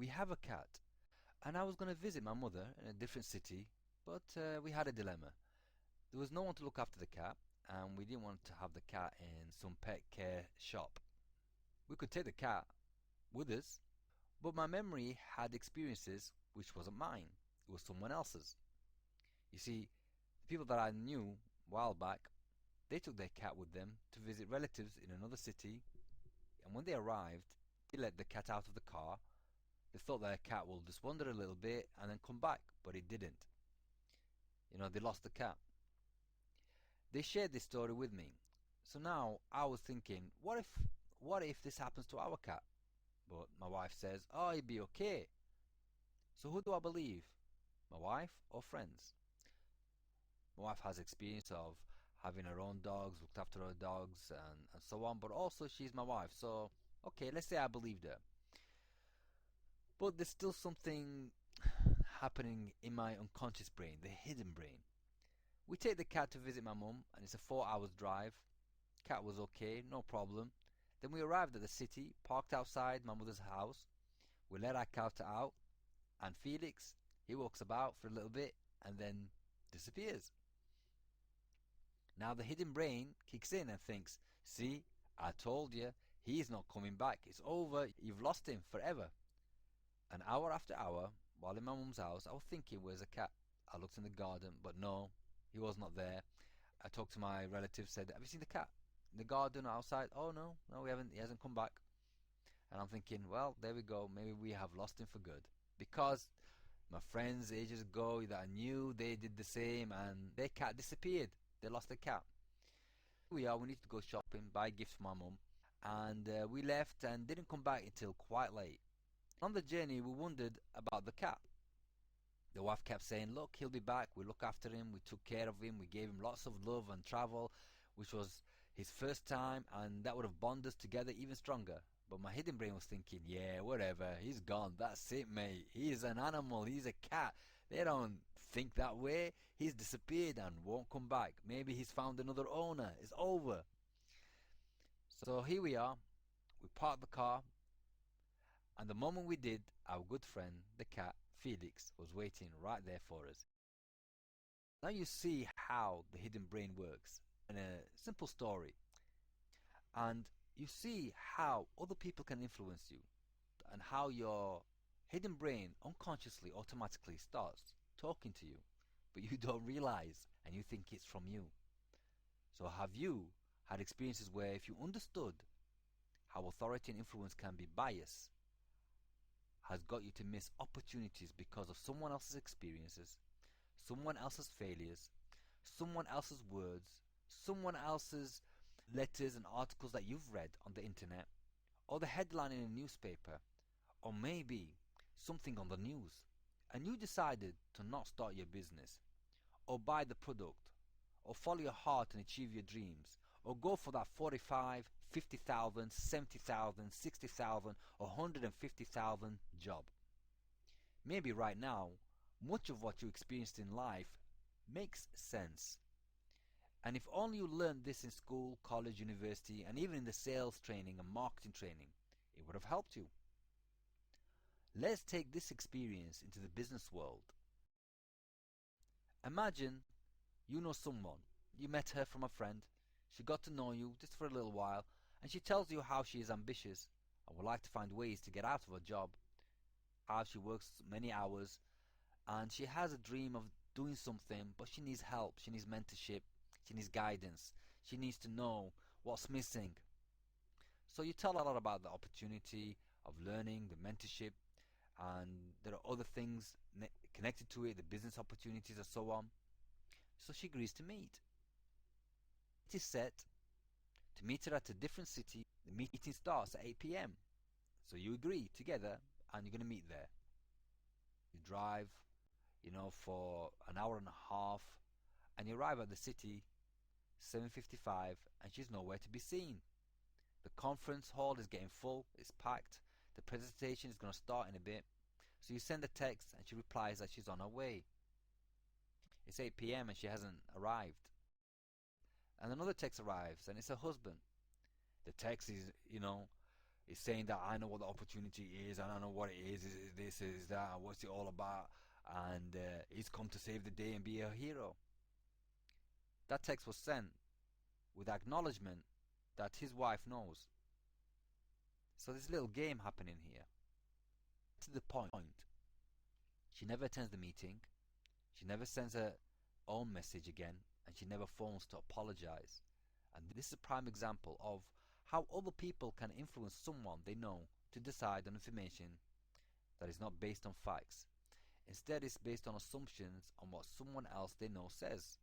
We have a cat, and I was going to visit my mother in a different city, but we had a dilemma. There was no one to look after the cat, and we didn't want to have the cat in some pet care shop. We could take the cat with us, but my memory had experiences which wasn't mine. It was someone else's. You see, the people that I knew a while back, they took their cat with them to visit relatives in another city, and when they arrived, they let the cat out of the car. They thought their cat will just wander a little bit and then come back, but it didn't. They lost the cat. They shared this story with me. So now I was thinking, what if this happens to our cat? But my wife says, oh, it'd be okay. So who do I believe? My wife or friends? My wife has experience of having her own dogs, looked after her dogs, and so on, but also she's my wife. So, okay, let's say I believed her. But there's still something happening in my unconscious brain, the hidden brain. We take the cat to visit my mum, and it's a 4 hours drive. Cat was okay, no problem. Then we arrived at the city, parked outside my mother's house. We let our cat out, and Felix, he walks about for a little bit and then disappears. Now the hidden brain kicks in and thinks, see, I told you, he's not coming back. It's over. You've lost him forever. An hour after hour, while in my mum's house, I was thinking, where's the cat? I looked in the garden, but no, he was not there. I talked to my relative, said, have you seen the cat? In the garden or outside? Oh, no, we haven't. He hasn't come back. And I'm thinking, well, there we go. Maybe we have lost him for good. Because my friends ages ago that I knew, they did the same, and their cat disappeared. They lost their cat. We need to go shopping, buy gifts for my mum. And we left and didn't come back until quite late. On the journey, we wondered about the cat. The wife kept saying, look, he'll be back. We look after him. We took care of him. We gave him lots of love and travel, which was his first time, and that would have bonded us together even stronger. But my hidden brain was thinking, yeah, whatever. He's gone. That's it, mate. He's an animal. He's a cat. They don't think that way. He's disappeared and won't come back. Maybe he's found another owner. It's over. So here we are. We parked the car. And the moment we did, our good friend, the cat, Felix, was waiting right there for us. Now you see how the hidden brain works in a simple story. And you see how other people can influence you and how your hidden brain unconsciously automatically starts talking to you, but you don't realize and you think it's from you. So have you had experiences where if you understood how authority and influence can be biased, has got you to miss opportunities because of someone else's experiences, someone else's failures, someone else's words, someone else's letters and articles that you've read on the internet, or the headline in a newspaper, or maybe something on the news, and you decided to not start your business, or buy the product, or follow your heart and achieve your dreams, or go for that 45, 50,000, 70,000, 60,000, or 150,000 job. Maybe right now, much of what you experienced in life makes sense. And if only you learned this in school, college, university, and even in the sales training and marketing training, it would have helped you. Let's take this experience into the business world. Imagine you know someone. You met her from a friend. She got to know you just for a little while, and she tells you how she is ambitious and would like to find ways to get out of her job, how she works many hours, and she has a dream of doing something, but she needs help, she needs mentorship, she needs guidance, she needs to know what's missing. So you tell her a lot about the opportunity of learning, the mentorship, and there are other things connected to it, the business opportunities and so on. So she agrees to meet. It is set to meet her at a different city. The meeting starts at 8 p.m. So you agree together and you're going to meet there. You drive, for an hour and a half, and you arrive at the city 7:55, and she's nowhere to be seen. The conference hall is getting full, it's packed, the presentation is going to start in a bit. So you send a text and she replies that she's on her way. It's 8 p.m. and she hasn't arrived. And another text arrives and it's her husband. The text is, He's saying that I know what the opportunity is, and I know what it is this, is that, what's it all about, and he's come to save the day and be a hero. That text was sent with acknowledgement that his wife knows. So there's a little game happening here. To the point, she never attends the meeting, she never sends her own message again, and she never phones to apologize. And this is a prime example of how other people can influence someone they know to decide on information that is not based on facts. Instead, it's based on assumptions on what someone else they know says.